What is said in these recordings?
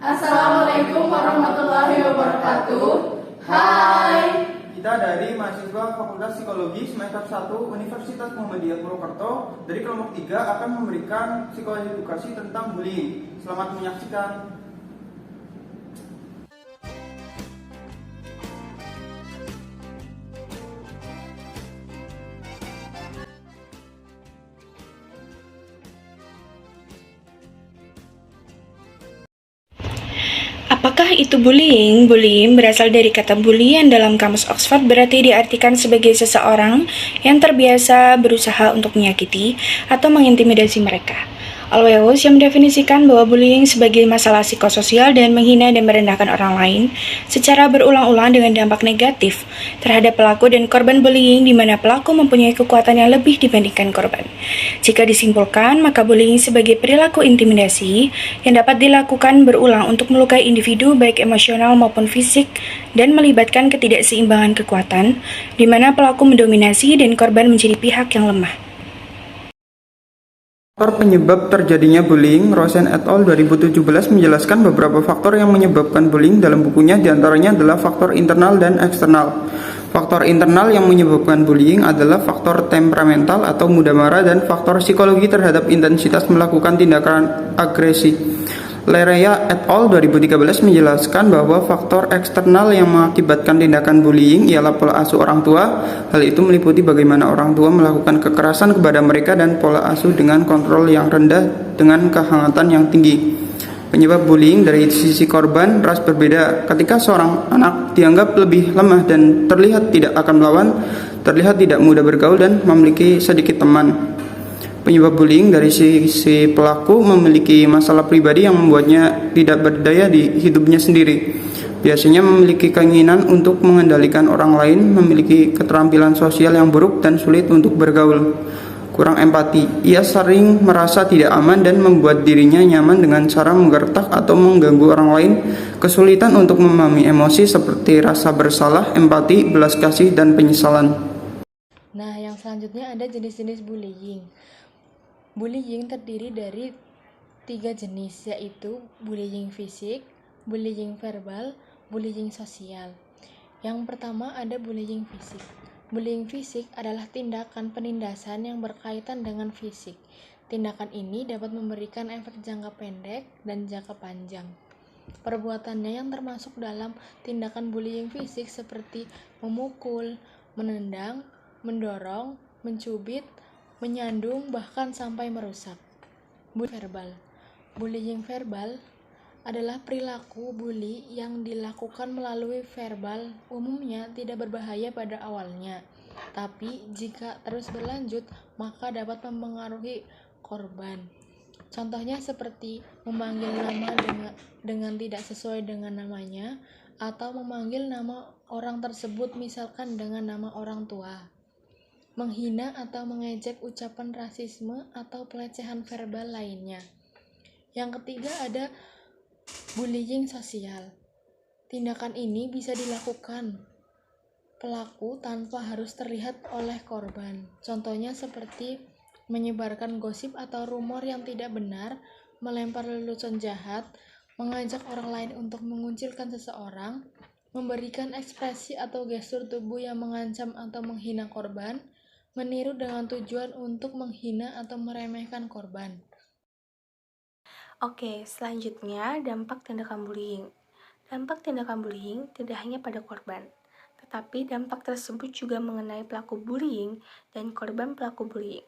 Assalamualaikum warahmatullahi wabarakatuh. Hai. Kita dari mahasiswa Fakultas Psikologi semester 1 Universitas Muhammadiyah Purwokerto dari kelompok 3 akan memberikan psikoedukasi tentang bullying. Selamat menyaksikan. Apakah itu bullying? Bullying berasal dari kata bullian dalam kamus Oxford, berarti diartikan sebagai seseorang yang terbiasa berusaha untuk menyakiti atau mengintimidasi mereka. Alweus yang mendefinisikan bahwa bullying sebagai masalah psikososial dan menghina dan merendahkan orang lain secara berulang-ulang dengan dampak negatif terhadap pelaku dan korban bullying, di mana pelaku mempunyai kekuatan yang lebih dibandingkan korban. Jika disimpulkan, maka bullying sebagai perilaku intimidasi yang dapat dilakukan berulang untuk melukai individu baik emosional maupun fisik dan melibatkan ketidakseimbangan kekuatan, di mana pelaku mendominasi dan korban menjadi pihak yang lemah. Faktor penyebab terjadinya bullying, Rosen et al. 2017 menjelaskan beberapa faktor yang menyebabkan bullying dalam bukunya, diantaranya adalah faktor internal dan eksternal. Faktor internal yang menyebabkan bullying adalah faktor temperamental atau mudah marah dan faktor psikologi terhadap intensitas melakukan tindakan agresi. Lerea et al. 2013 menjelaskan bahwa faktor eksternal yang mengakibatkan tindakan bullying ialah pola asuh orang tua. Hal itu meliputi bagaimana orang tua melakukan kekerasan kepada mereka dan pola asuh dengan kontrol yang rendah dengan kehangatan yang tinggi. Penyebab bullying dari sisi korban ras berbeda. Ketika seorang anak dianggap lebih lemah dan terlihat tidak akan melawan, terlihat tidak mudah bergaul dan memiliki sedikit teman. Penyebab bullying dari sisi pelaku memiliki masalah pribadi yang membuatnya tidak berdaya di hidupnya sendiri. Biasanya memiliki keinginan untuk mengendalikan orang lain, memiliki keterampilan sosial yang buruk dan sulit untuk bergaul. Kurang empati. Ia sering merasa tidak aman dan membuat dirinya nyaman dengan cara menggertak atau mengganggu orang lain. Kesulitan untuk memahami emosi seperti rasa bersalah, empati, belas kasih, dan penyesalan. Nah, yang selanjutnya ada jenis-jenis bullying. Bullying terdiri dari 3 jenis, yaitu bullying fisik, bullying verbal, bullying sosial. Yang pertama ada bullying fisik. Bullying fisik adalah tindakan penindasan yang berkaitan dengan fisik. Tindakan ini dapat memberikan efek jangka pendek dan jangka panjang. Perbuatannya yang termasuk dalam tindakan bullying fisik seperti memukul, menendang, mendorong, mencubit, menyandung, bahkan sampai merusak. Bullying verbal adalah perilaku bully yang dilakukan melalui verbal, umumnya tidak berbahaya pada awalnya, tapi jika terus berlanjut maka dapat mempengaruhi korban. Contohnya seperti memanggil nama dengan tidak sesuai dengan namanya, atau memanggil nama orang tersebut misalkan dengan nama orang tua. Menghina atau mengejek ucapan rasisme atau pelecehan verbal lainnya. Yang ketiga ada bullying sosial. Tindakan ini bisa dilakukan pelaku tanpa harus terlihat oleh korban. Contohnya seperti menyebarkan gosip atau rumor yang tidak benar, melempar lelucon jahat, mengajak orang lain untuk mengucilkan seseorang, memberikan ekspresi atau gestur tubuh yang mengancam atau menghina korban, meniru dengan tujuan untuk menghina atau meremehkan korban. Oke, selanjutnya dampak tindakan bullying. Dampak tindakan bullying tidak hanya pada korban, tetapi dampak tersebut juga mengenai pelaku bullying dan korban pelaku bullying.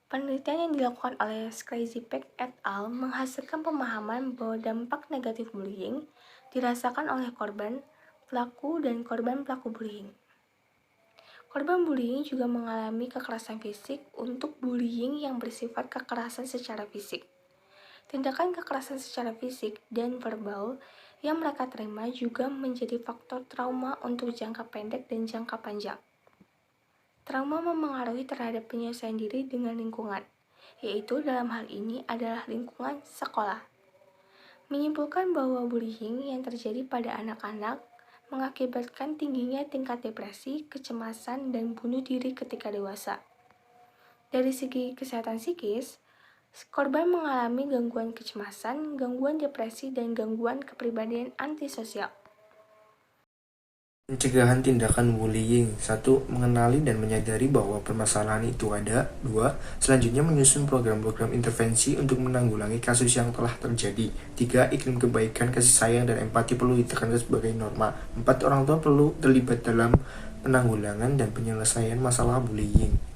Penelitian yang dilakukan oleh Skrzypek et al. Menghasilkan pemahaman bahwa dampak negatif bullying dirasakan oleh korban, pelaku, dan korban pelaku bullying. Korban bullying juga mengalami kekerasan fisik untuk bullying yang bersifat kekerasan secara fisik. Tindakan kekerasan secara fisik dan verbal yang mereka terima juga menjadi faktor trauma untuk jangka pendek dan jangka panjang. Trauma memengaruhi terhadap penyelesaian diri dengan lingkungan, yaitu dalam hal ini adalah lingkungan sekolah. Menyimpulkan bahwa bullying yang terjadi pada anak-anak mengakibatkan tingginya tingkat depresi, kecemasan, dan bunuh diri ketika dewasa. Dari segi kesehatan psikis, Korban mengalami gangguan kecemasan, gangguan depresi, dan gangguan kepribadian antisosial. Pencegahan tindakan bullying. 1. Mengenali dan menyadari bahwa permasalahan itu ada. 2. Selanjutnya menyusun program-program intervensi untuk menanggulangi kasus yang telah terjadi. 3. Iklim kebaikan, kasih sayang, dan empati perlu ditekankan sebagai norma. 4. Orang tua perlu terlibat dalam penanggulangan dan penyelesaian masalah bullying.